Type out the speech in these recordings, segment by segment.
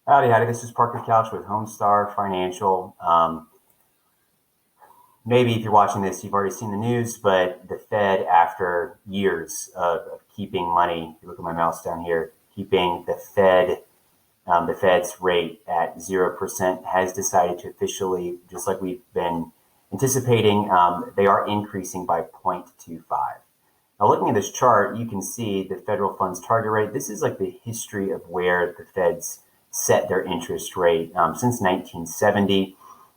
Howdy, howdy. This is Parker Couch with Homestar Financial. Maybe if you're watching this, you've already seen the news, but the Fed, after years of keeping money, if you look at my mouse down here, keeping the Fed's rate at 0%, has decided to officially, just like we've been anticipating, they are increasing by 0.25. Now, looking at this chart, you can see the federal funds target rate. This is like the history of where the Feds set their interest rate since 1970.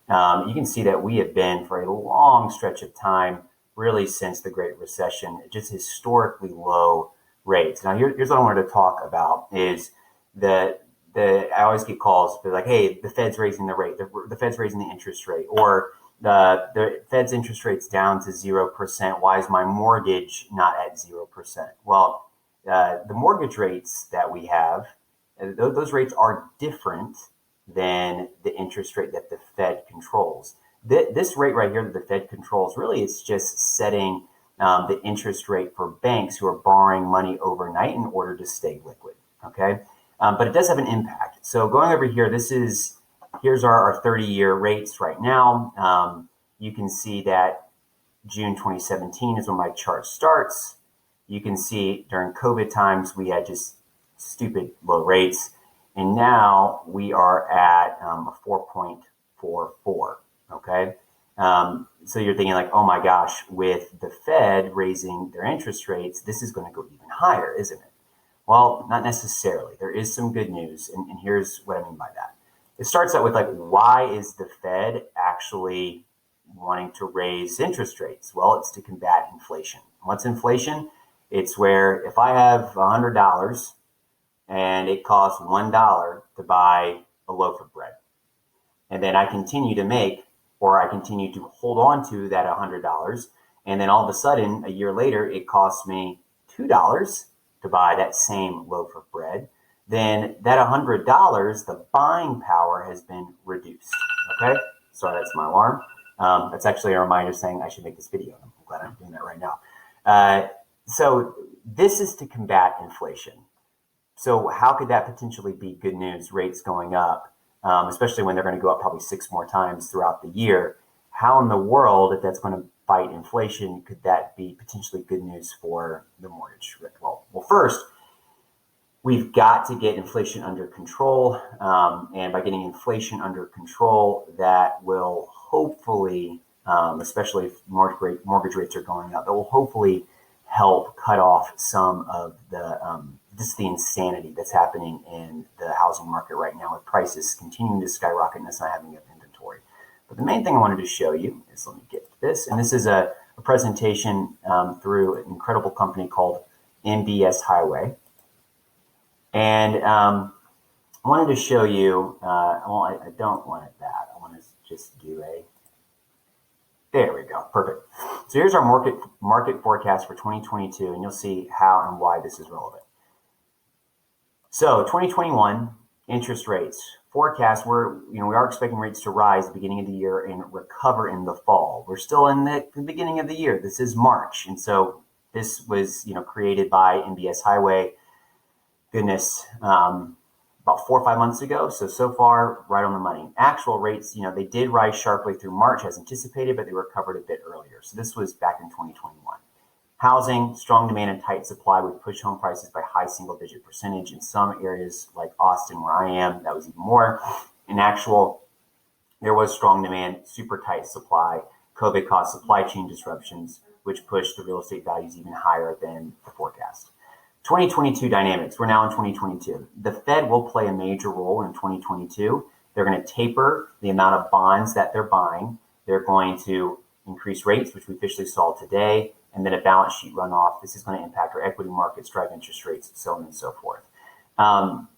You can see that we have been for a long stretch of time, really since the Great Recession, just historically low rates. Now, here's what I wanted to talk about is the I always get calls, they're like, hey, the Fed's raising the rate, the Fed's raising the interest rate, or the Fed's interest rate's down to 0%. Why is my mortgage not at 0%? Well, the mortgage rates that we have, those rates are different than the interest rate that the Fed controls. This rate right here that the Fed controls, really it's just setting the interest rate for banks who are borrowing money overnight in order to stay liquid, okay? But it does have an impact. So going over here, here's our 30-year rates right now. You can see that June 2017 is when my chart starts. You can see during COVID times, we had just stupid low rates. And now we are at a 4.44, okay? So you're thinking like, oh my gosh, with the Fed raising their interest rates, this is going to go even higher, isn't it? Well, not necessarily. There is some good news, and here's what I mean by that. It starts out with like, why is the Fed actually wanting to raise interest rates? Well, it's to combat inflation. What's inflation? It's where if I have $100 and it costs $1 to buy a loaf of bread, and then I continue to make, or I continue to hold on to that $100, and then all of a sudden, a year later, it costs me $2 to buy that same loaf of bread, then that $100, the buying power has been reduced, okay? Sorry, that's my alarm. That's actually a reminder saying I should make this video. I'm glad I'm doing that right now. So this is to combat inflation. So how could that potentially be good news, rates going up, especially when they're going to go up probably 6 more times throughout the year? How in the world, if that's going to fight inflation, could that be potentially good news for the mortgage? Well, first, we've got to get inflation under control. And by getting inflation under control, that will hopefully, especially if mortgage rates are going up, that will hopefully help cut off some of the insanity that's happening in the housing market right now, with prices continuing to skyrocket and us not having enough inventory. But the main thing I wanted to show you is, let me get to this, and this is a presentation through an incredible company called MBS Highway. And I wanted to show you, well, I don't want it that. I want to just do there we go, perfect. So here's our market forecast for 2022, and you'll see how and why this is relevant. So 2021 interest rates forecast, we are expecting rates to rise at the beginning of the year and recover in the fall. We're still in the beginning of the year. This is March, and so this was created by MBS Highway. Goodness, about 4 or 5 months ago. So far, right on the money. Actual rates, they did rise sharply through March as anticipated, but they recovered a bit earlier. So this was back in 2021. Housing, strong demand and tight supply would push home prices by high single-digit percentage. In some areas like Austin, where I am, that was even more. In actual, there was strong demand, super tight supply. COVID caused supply chain disruptions, which pushed the real estate values even higher than the forecast. 2022 dynamics. We're now in 2022. The Fed will play a major role in 2022. They're going to taper the amount of bonds that they're buying. They're going to increase rates, which we officially saw today, and then a balance sheet runoff. This is going to impact our equity markets, drive interest rates, so on and so forth. I'll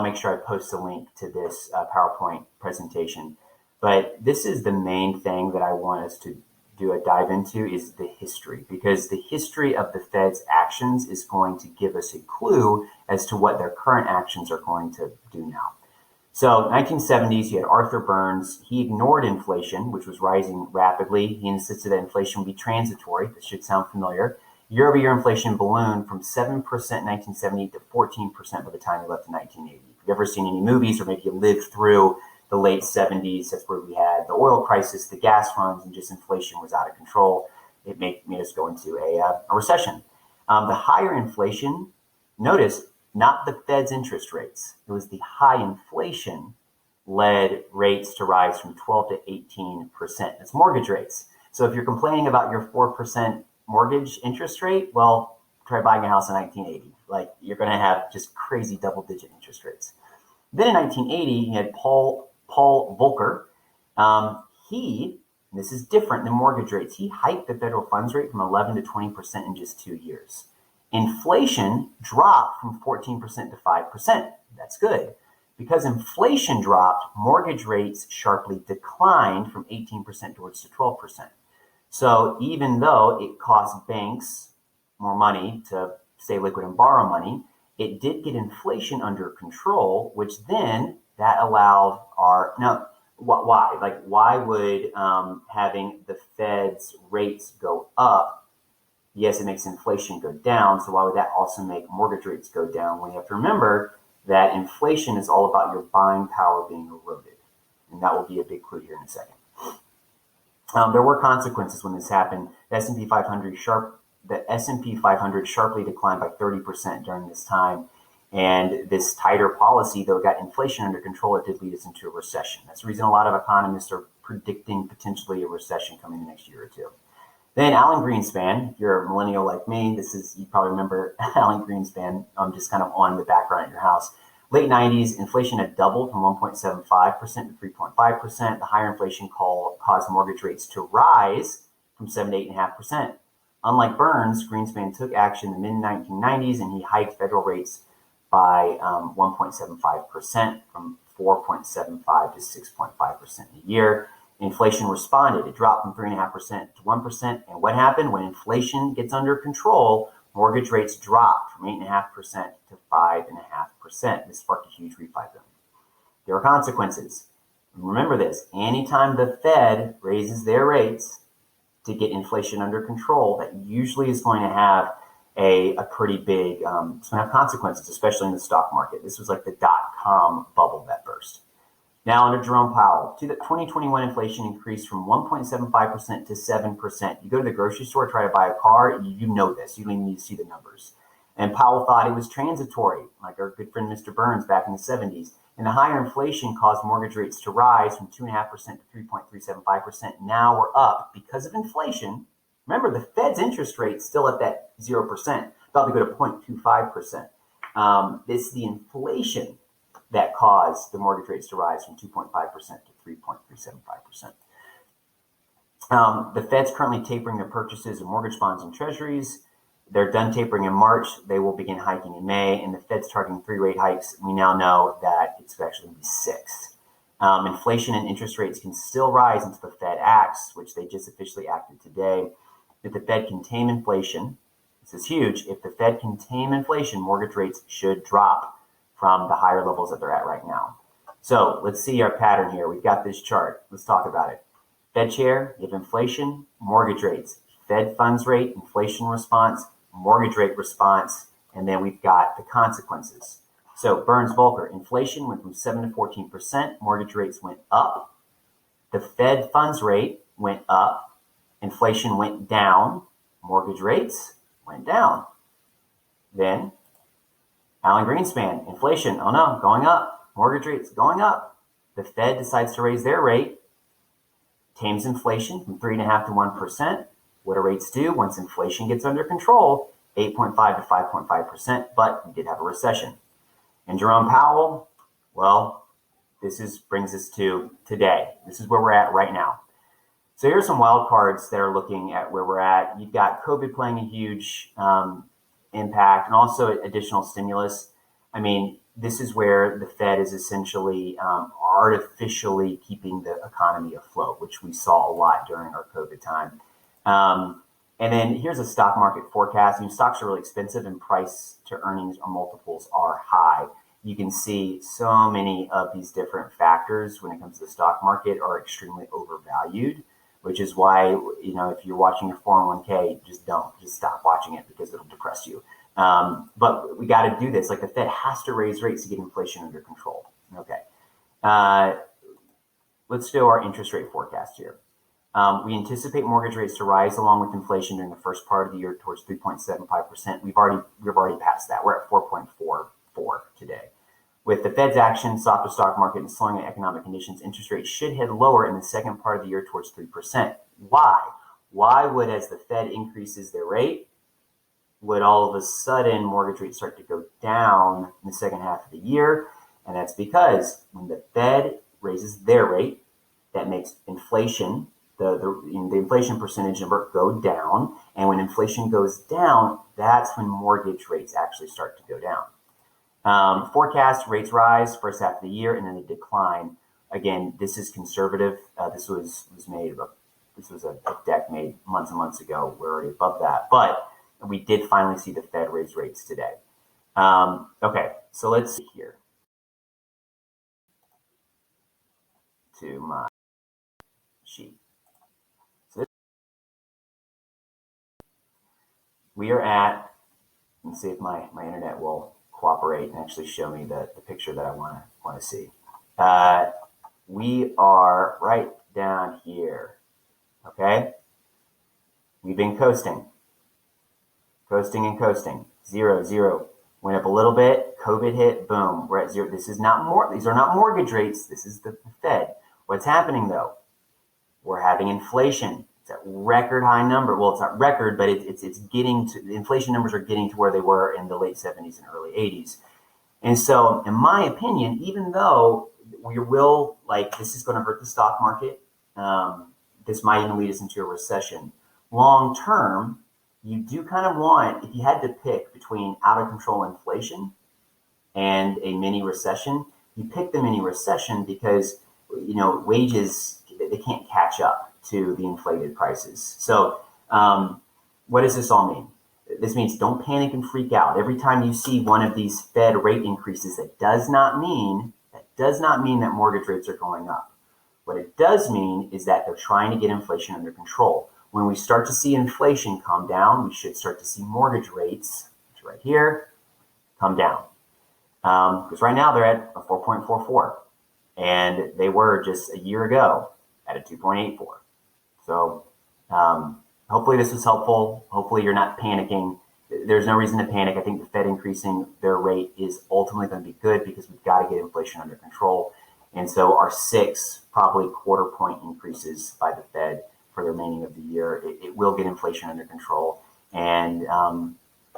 make sure I post a link to this PowerPoint presentation. But this is the main thing that I want us to do a dive into, is the history, because the history of the Fed's actions is going to give us a clue as to what their current actions are going to do now. So 1970s, you had Arthur Burns. He ignored inflation, which was rising rapidly. He insisted that inflation would be transitory. This should sound familiar. Year-over-year inflation ballooned from 7% in 1970 to 14% by the time you left in 1980. If you've ever seen any movies, or maybe you lived through the late 70s, that's where we had the oil crisis, the gas runs, and just inflation was out of control. It made us go into a recession. The higher inflation, notice, not the Fed's interest rates. It was the high inflation led rates to rise from 12 to 18%. That's mortgage rates. So if you're complaining about your 4% mortgage interest rate, well, try buying a house in 1980. Like, you're going to have just crazy double-digit interest rates. Then in 1980, you had Paul Volcker. This is different than mortgage rates. He hiked the federal funds rate from 11 to 20% in just 2 years. Inflation dropped from 14% to 5%. That's good. Because inflation dropped, mortgage rates sharply declined from 18% towards to 12%. So even though it cost banks more money to stay liquid and borrow money, it did get inflation under control, which then that allowed why? Like, why would having the Fed's rates go up? Yes, it makes inflation go down. So why would that also make mortgage rates go down? Well, you have to remember that inflation is all about your buying power being eroded. And that will be a big clue here in a second. There were consequences when this happened. The S&P 500 sharply declined by 30% during this time. And this tighter policy, though it got inflation under control, it did lead us into a recession. That's the reason a lot of economists are predicting potentially a recession coming the next year or two. Then Alan Greenspan, if you're a millennial like me, you probably remember Alan Greenspan, just kind of on the background at your house. Late 90s, inflation had doubled from 1.75% to 3.5%. The higher inflation caused mortgage rates to rise from 7 to 8.5%. Unlike Burns, Greenspan took action in the mid-1990s, and he hiked federal rates by 1.75% from 4.75 to 6.5% a year. Inflation responded. It dropped from 3.5% to 1%. And what happened when inflation gets under control? Mortgage rates dropped from 8.5% to 5.5%. This sparked a huge refi boom. There are consequences. Remember this: anytime the Fed raises their rates to get inflation under control, that usually is going to have a pretty big, it's going to have consequences, especially in the stock market. This was like the dot-com bubble that burst. Now, under Jerome Powell, 2021 inflation increased from 1.75% to 7%. You go to the grocery store, try to buy a car, you know this. You don't even need to see the numbers. And Powell thought it was transitory, like our good friend Mr. Burns back in the 70s. And the higher inflation caused mortgage rates to rise from 2.5% to 3.375%. Now we're up because of inflation. Remember, the Fed's interest rate is still at that 0%, about to go to 0.25%. This is the inflation that caused the mortgage rates to rise from 2.5% to 3.375%. The Fed's currently tapering their purchases of mortgage bonds and treasuries. They're done tapering in March. They will begin hiking in May, and the Fed's targeting 3 rate hikes. We now know that it's actually going to be 6. Inflation and interest rates can still rise until the Fed acts, which they just officially acted today. If the Fed can tame inflation, this is huge. If the Fed can tame inflation, mortgage rates should drop from the higher levels that they're at right now. So let's see our pattern here. We've got this chart. Let's talk about it. Fed chair, you have inflation, mortgage rates. Fed funds rate, inflation response, mortgage rate response, and then we've got the consequences. So Burns Volcker, inflation went from 7 to 14%, mortgage rates went up. The Fed funds rate went up, inflation went down, mortgage rates went down. Then Alan Greenspan, inflation, oh no, going up, mortgage rates going up. The Fed decides to raise their rate, tames inflation from 3.5% to 1%. What do rates do once inflation gets under control? 8.5 to 5.5%, but we did have a recession. And Jerome Powell, well, brings us to today. This is where we're at right now. So here's some wild cards that are looking at where we're at. You've got COVID playing a huge impact, and also additional stimulus. I mean, this is where the Fed is essentially artificially keeping the economy afloat, which we saw a lot during our COVID time. And then here's a stock market forecast. Stocks are really expensive, and price to earnings or multiples are high. You can see so many of these different factors when it comes to the stock market are extremely overvalued, which is why, if you're watching your 401k, just stop watching it because it'll depress you. But we got to do this. Like, the Fed has to raise rates to get inflation under control. Okay. Let's do our interest rate forecast here. We anticipate mortgage rates to rise along with inflation during the first part of the year towards 3.75%. We've already passed that. We're at 4.44 today. With the Fed's action, softer stock market, and slowing economic conditions, interest rates should head lower in the second part of the year towards 3%. Why? Why would, as the Fed increases their rate, would all of a sudden mortgage rates start to go down in the second half of the year? And that's because when the Fed raises their rate, that makes inflation, the inflation percentage number, go down. And when inflation goes down, that's when mortgage rates actually start to go down. Forecast rates rise first half of the year and then they decline. Again, this is conservative. This was a deck made months and months ago. We're already above that, but we did finally see the Fed raise rates today. Okay, so let's see here to my sheet. So we are at, let's see if my internet will cooperate and actually show me the picture that I want to see. We are right down here. Okay, we've been coasting and coasting. 0, 0. Went up a little bit. COVID hit. Boom. We're at 0. These are not mortgage rates. This is the Fed. What's happening though? We're having inflation. It's a record high number. Well, it's not record, but it's getting to, the inflation numbers are getting to where they were in the late 70s and early 80s. And so, in my opinion, even though we will, this is going to hurt the stock market, this might even lead us into a recession. Long term, you do kind of want, if you had to pick between out of control inflation and a mini recession, you pick the mini recession because, wages, they can't catch up to the inflated prices. So what does this all mean? This means don't panic and freak out. Every time you see one of these Fed rate increases, that does not mean that mortgage rates are going up. What it does mean is that they're trying to get inflation under control. When we start to see inflation come down, we should start to see mortgage rates, which right here, come down. Because right now they're at a 4.44, and they were just a year ago at a 2.84. So hopefully this was helpful. Hopefully you're not panicking. There's no reason to panic. I think the Fed increasing their rate is ultimately going to be good because we've got to get inflation under control. And so our 6 probably quarter point increases by the Fed for the remaining of the year, it will get inflation under control. And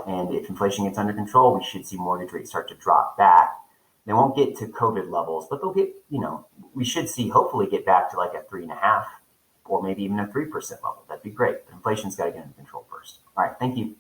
if inflation gets under control, we should see mortgage rates start to drop back. They won't get to COVID levels, but they'll get, we should see hopefully get back to like a 3.5 or maybe even a 3% level. That'd be great. But inflation's got to get under control first. All right. Thank you.